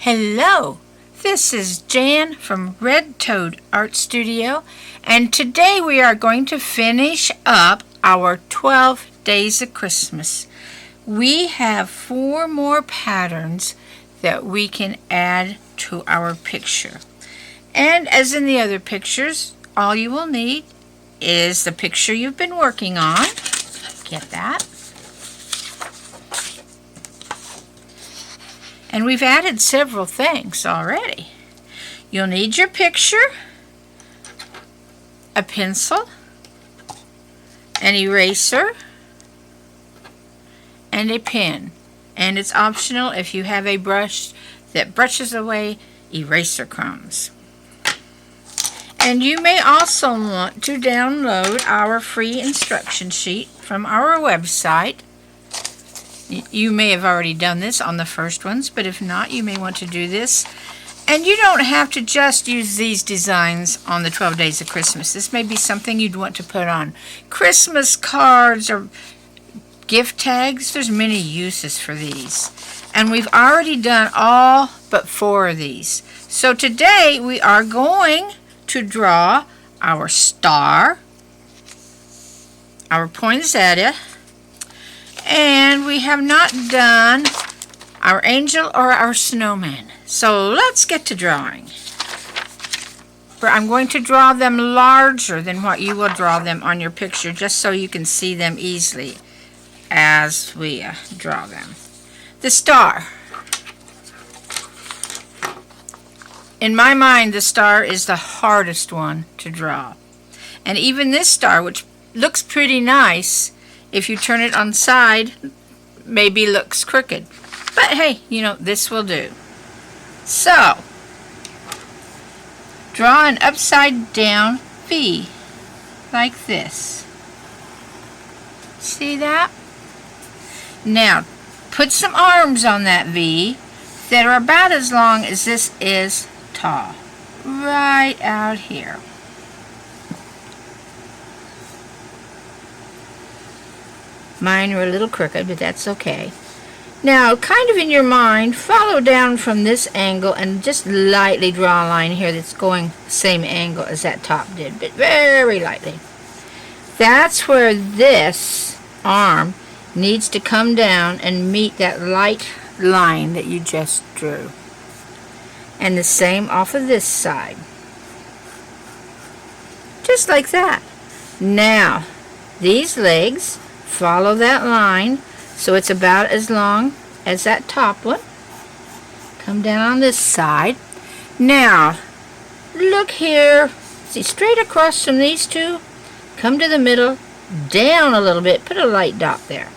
Hello, this is Jan from Red Toad Art Studio, and today we are going to finish up our 12 Days of Christmas. We have 4 more patterns that we can add to our picture. And as in the other pictures, all you will need is the picture you've been working on. Get that. And we've added several things already. You'll need your picture, a pencil, an eraser, and a pen. And it's optional if you have a brush that brushes away eraser crumbs. And you may also want to download our free instruction sheet from our website. You may have already done this on the first ones, but if not, you may want to do this. And you don't have to just use these designs on the 12 Days of Christmas. This may be something you'd want to put on Christmas cards or gift tags. There's many uses for these. And we've already done all but 4 of these. So today we are going to draw our star, our poinsettia, and we have not done our angel or our snowman. So let's get to drawing. I'm going to draw them larger than what you will draw them on your picture, just so you can see them easily as we draw them. The star. In my mind, the star is the hardest one to draw. And even this star, which looks pretty nice, if you turn it on side, maybe looks crooked. But hey, this will do. So, draw an upside down V, like this. See that? Now, put some arms on that V that are about as long as this is tall. Right out here. Mine are a little crooked, but that's okay. Now, kind of in your mind, follow down from this angle and just lightly draw a line here that's going the same angle as that top did, but very lightly. That's where this arm needs to come down and meet that light line that you just drew. And the same off of this side. Just like that. Now, these legs follow that line, so it's about as long as that top one. Come down on this side. Now, look here. See, straight across from these two, come to the middle, down a little bit, put a light dot there.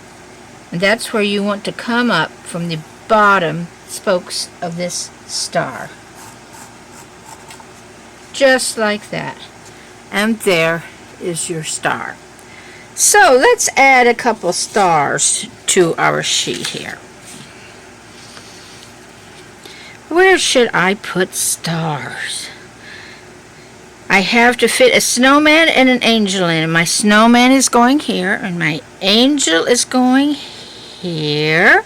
And that's where you want to come up from the bottom spokes of this star. Just like that. And there is your star. So let's add a couple stars to our sheet here. Where should I put stars? I have to fit a snowman and an angel in. My snowman is going here, and my angel is going here.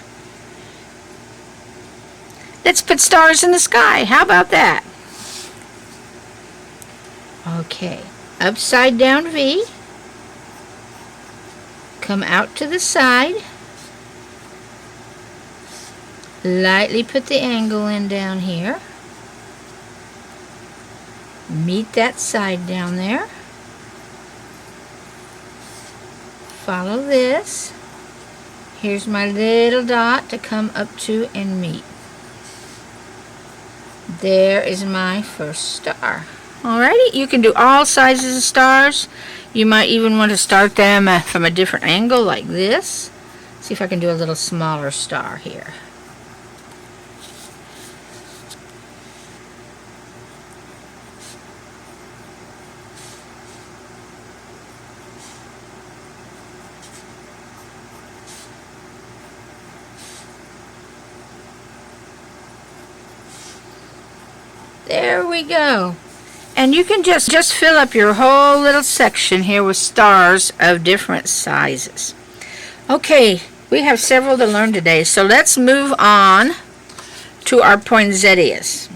Let's put stars in the sky. How about that? Okay, upside down V. Come out to the side. Lightly put the angle in down here. Meet that side down there. Follow this. Here's my little dot to come up to and meet. There is my first star. Alrighty, you can do all sizes of stars. You might even want to start them from a different angle like this. See if I can do a little smaller star here. There we go. And you can just fill up your whole little section here with stars of different sizes. Okay, we have several to learn today, so let's move on to our poinsettias.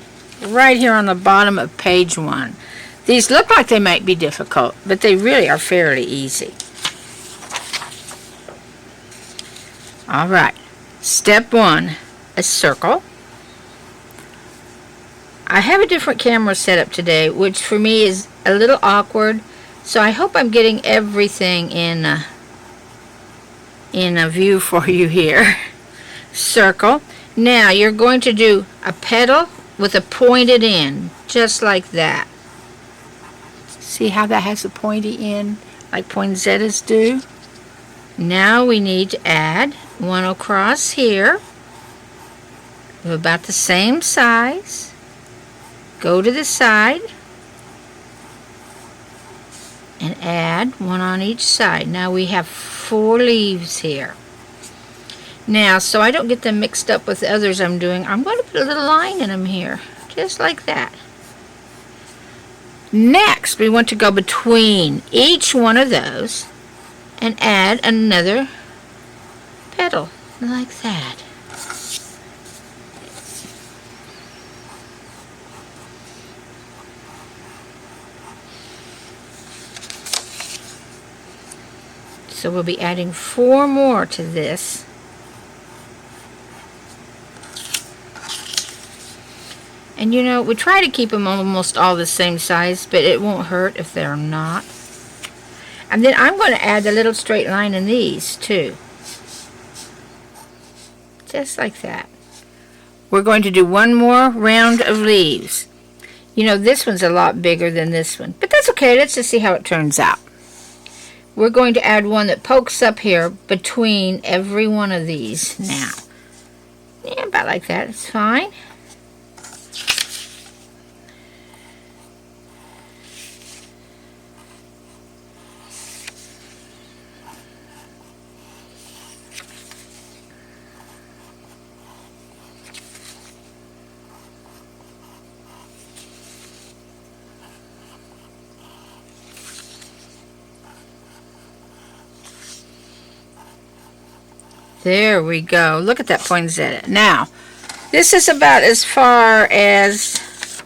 Right here on the bottom of page 1. These look like they might be difficult, but they really are fairly easy. All right, step 1, a circle. I have a different camera set up today, which for me is a little awkward, so I hope I'm getting everything in a view for you here. Circle. Now you're going to do a petal with a pointed end, just like that. See how that has a pointy end, like poinsettias do? Now we need to add one across here of about the same size. Go to the side and add one on each side. Now we have 4 leaves here. Now, so I don't get them mixed up with the others I'm doing, I'm going to put a little line in them here, just like that. Next, we want to go between each one of those and add another petal, like that. So we'll be adding 4 more to this. And you know, we try to keep them almost all the same size, but it won't hurt if they're not. And then I'm going to add a little straight line in these too. Just like that. We're going to do one more round of leaves. You know, this one's a lot bigger than this one, but that's okay. Let's just see how it turns out. We're going to add one that pokes up here between every one of these now. Yeah, about like that. It's fine. There we go. Look at that poinsettia. Now, this is about as far as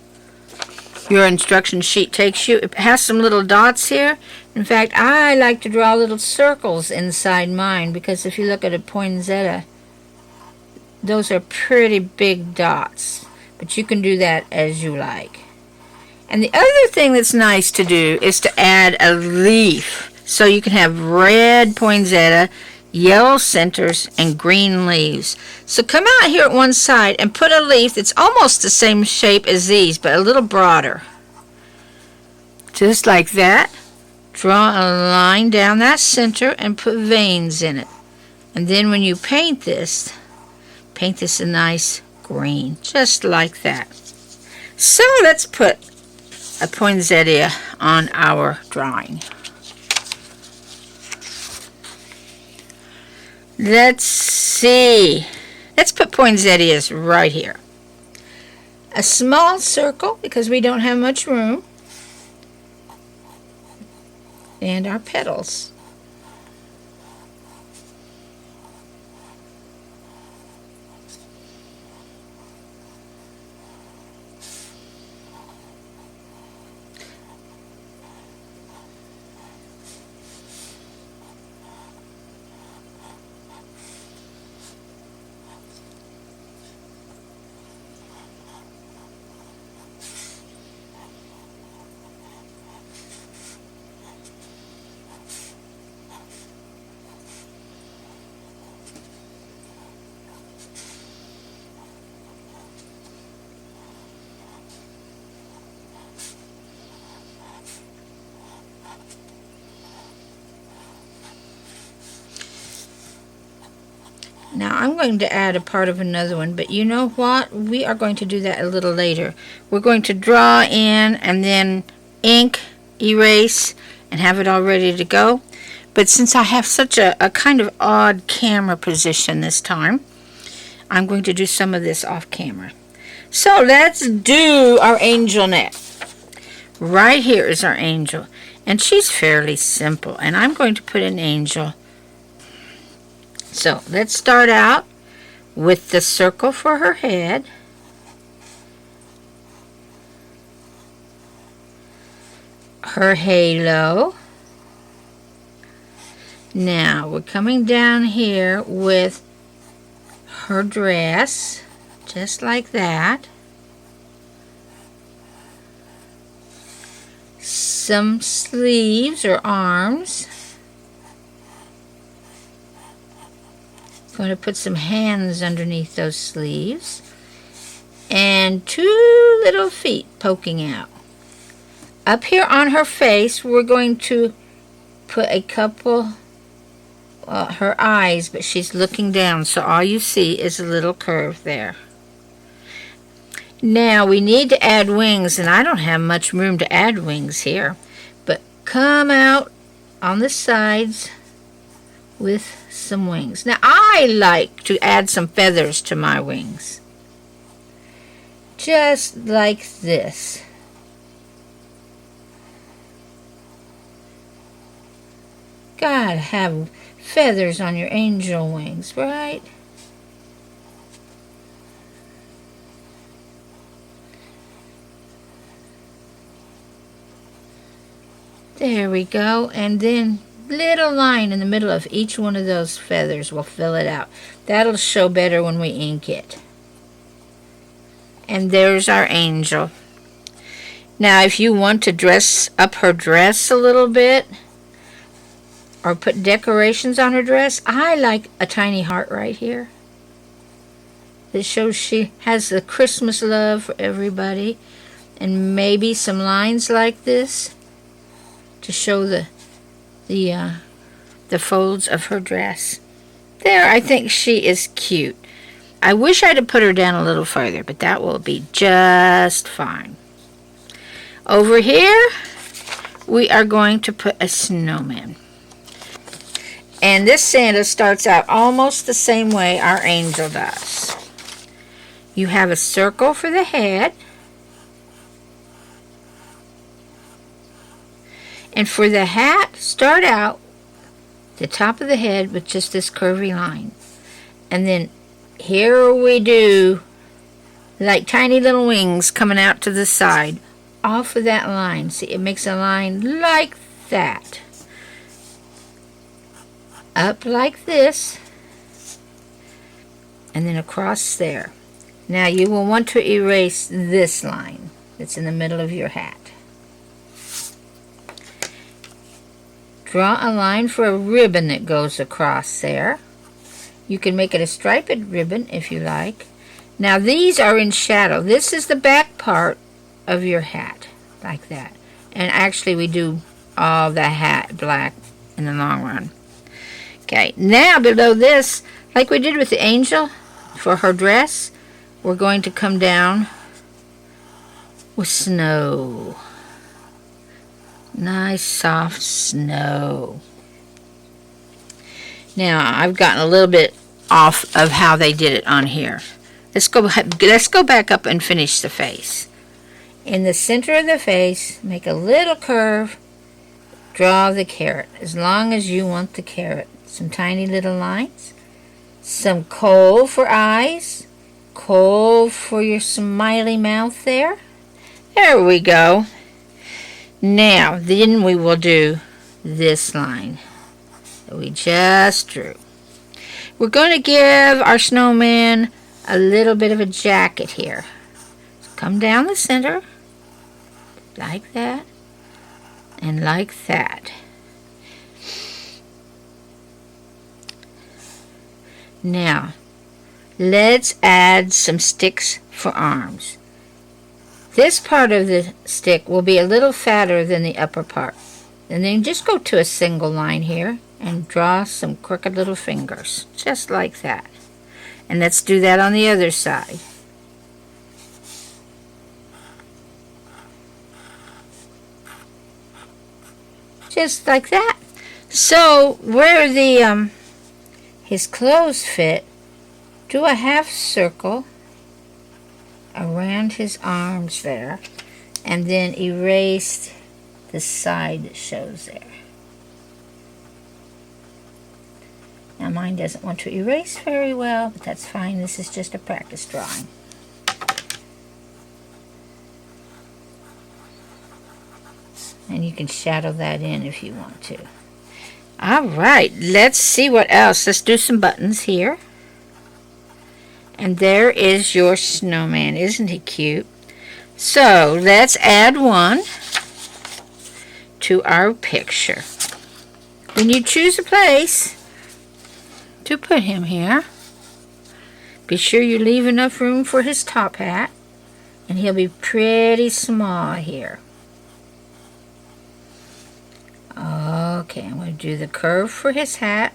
your instruction sheet takes you. It has some little dots here. In fact, I like to draw little circles inside mine because if you look at a poinsettia, those are pretty big dots. But you can do that as you like. And the other thing that's nice to do is to add a leaf. So you can have red poinsettia, yellow centers, and green leaves. So come out here at one side and put a leaf that's almost the same shape as these, but a little broader. Just like that. Draw a line down that center and put veins in it. And then when you paint this a nice green, just like that. So let's put a poinsettia on our drawing. Let's see. Let's put poinsettias right here. A small circle because we don't have much room. And our petals. Now I'm going to add a part of another one, but you know what? We are going to do that a little later. We're going to draw in and then ink, erase, and have it all ready to go. But since I have such a kind of odd camera position this time, I'm going to do some of this off camera. So let's do our angel net. Right here is our angel, and she's fairly simple, and I'm going to put an angel. So let's start out with the circle for her head. her halo. Now we're coming down here with her dress, just like that. Some sleeves or arms. Going to put some hands underneath those sleeves. And 2 little feet poking out. Up here on her face, we're going to put a couple, her eyes, but she's looking down, so all you see is a little curve there. Now we need to add wings, and I don't have much room to add wings here, but come out on the sides with some wings. Now I like to add some feathers to my wings, just like this. Gotta have feathers on your angel wings, right? There we go, and then little line in the middle of each one of those feathers will fill it out. That'll show better when we ink it. And there's our angel. Now if you want to dress up her dress a little bit, or put decorations on her dress, I like a tiny heart right here. That shows she has the Christmas love for everybody. And maybe some lines like this to show the folds of her dress. There, I think she is cute. I wish I'd have put her down a little further, but that will be just fine. Over here, we are going to put a snowman. And this Santa starts out almost the same way our angel does. You have a circle for the head. And for the hat, start out the top of the head with just this curvy line. And then here we do like tiny little wings coming out to the side off of that line. See, it makes a line like that. Up like this, and then across there. Now you will want to erase this line that's in the middle of your hat. Draw a line for a ribbon that goes across there. You can make it a striped ribbon if you like. Now these are in shadow. This is the back part of your hat, like that. And actually we do all the hat black in the long run. Okay, now below this, like we did with the angel for her dress, we're going to come down with snow. Nice soft snow. Now I've gotten a little bit off of how they did it on here. Let's go back up and finish the face. In the center of the face, make a little curve. Draw the carrot as long as you want the carrot. Some tiny little lines. Some kohl for eyes. Kohl for your smiley mouth there. There we go. Now, then we will do this line that we just drew. We're going to give our snowman a little bit of a jacket here. So come down the center, like that, and like that. Now, let's add some sticks for arms. This part of the stick will be a little fatter than the upper part. And then just go to a single line here and draw some crooked little fingers, just like that. And let's do that on the other side. Just like that. So where the his clothes fit, do a half circle around his arms there, and then erase the side that shows there. Now mine doesn't want to erase very well, but that's fine. This is just a practice drawing. And you can shadow that in if you want to. All right, let's see what else. Let's do some buttons here. And there is your snowman. Isn't he cute? So let's add one to our picture. When you choose a place to put him here, be sure you leave enough room for his top hat, and he'll be pretty small here. Okay, I'm going to do the curve for his hat,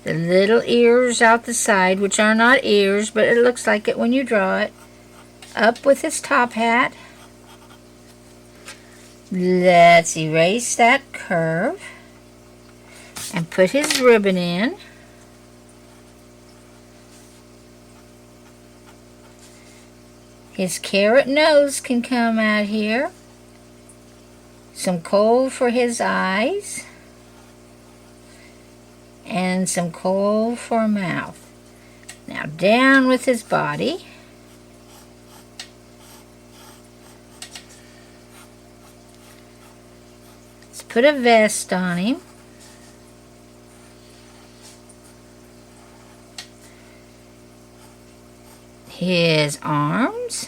the little ears out the side, which are not ears, but it looks like it when you draw it, up with his top hat. Let's erase that curve and put his ribbon in. His carrot nose can come out here. Some kohl for his eyes. And some kohl for mouth. Now down with his body. Let's put a vest on him. His arms.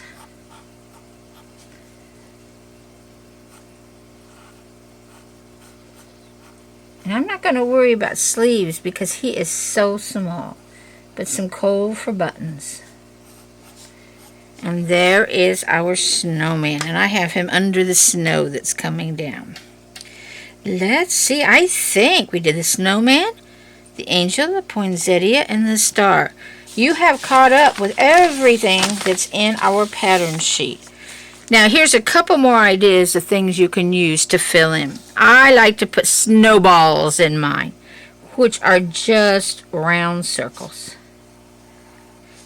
And I'm not going to worry about sleeves because he is so small. But some kohl for buttons. And there is our snowman. And I have him under the snow that's coming down. Let's see. I think we did the snowman, the angel, the poinsettia, and the star. You have caught up with everything that's in our pattern sheet. Now here's a couple more ideas of things you can use to fill in. I like to put snowballs in mine, which are just round circles.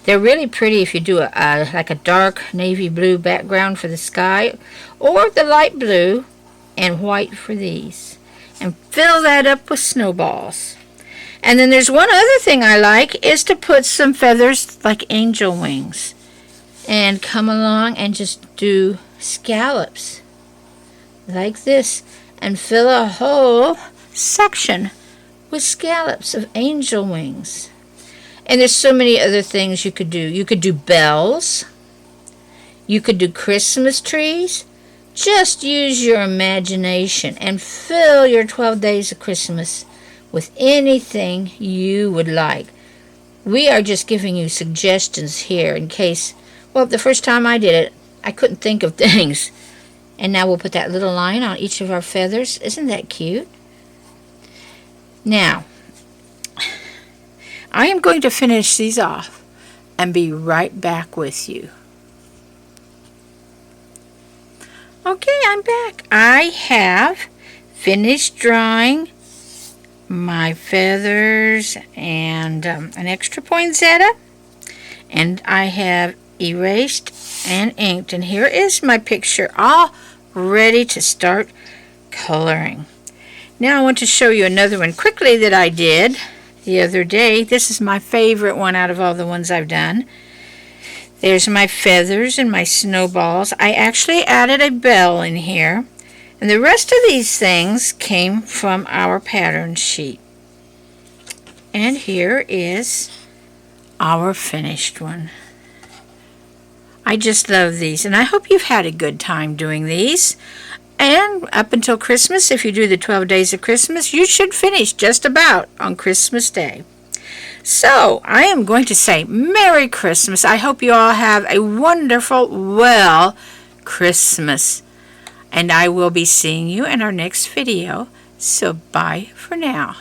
They're really pretty if you do like a dark navy blue background for the sky, or the light blue and white for these. And fill that up with snowballs. And then there's one other thing I like is to put some feathers like angel wings. And come along and just do scallops like this and fill a whole section with scallops of angel wings. And there's so many other things you could do. You could do bells. You could do Christmas trees. Just use your imagination and fill your 12 days of Christmas with anything you would like. We are just giving you suggestions here in case, well, the first time I did it, I couldn't think of things. And now we'll put that little line on each of our feathers. Isn't that cute? Now, I am going to finish these off and be right back with you. Okay, I'm back. I have finished drawing my feathers and an extra poinsettia, and I have erased and inked, and here is my picture all ready to start coloring. Now I want to show you another one quickly that I did the other day. This is my favorite one out of all the ones I've done. There's my feathers and my snowballs. I actually added a bell in here, and the rest of these things came from our pattern sheet. And here is our finished one. I just love these, and I hope you've had a good time doing these. And up until Christmas, if you do the 12 days of Christmas, you should finish just about on Christmas Day. So, I am going to say Merry Christmas. I hope you all have a wonderful, well, Christmas. And I will be seeing you in our next video. So, bye for now.